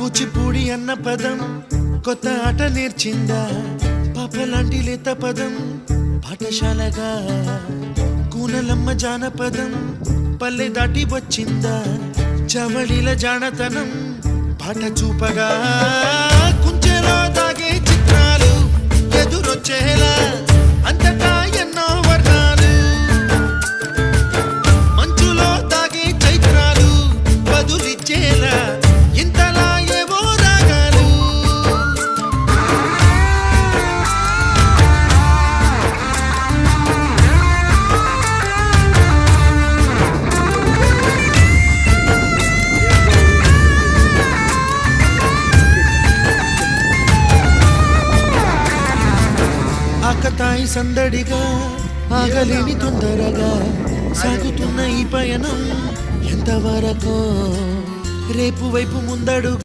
కూచిపూడి అన్న పదం కొత్త ఆట నేర్చిందా, పాపలాంటి లేత పదం పాఠశాలగా. కూనలమ్మ జానపదం పల్లె దాటి వచ్చిందా, చవళిల జానతనం పాట చూపగా. కుంచెలో దాగే చిత్రాలు ఎదురొచ్చేలా అంతటా ఎన్నో వర్ణాలు, మంచులో దాగే చైత్రాలు బదులిచ్చేలా ఇంతలా ఏవో రాగాలు. ఆకతాయి సందడిగా ఆగలేని తొందరగా సాగుతున్న ఈ పయనం ఎంతవరకు రేపు వైపు ముందడు.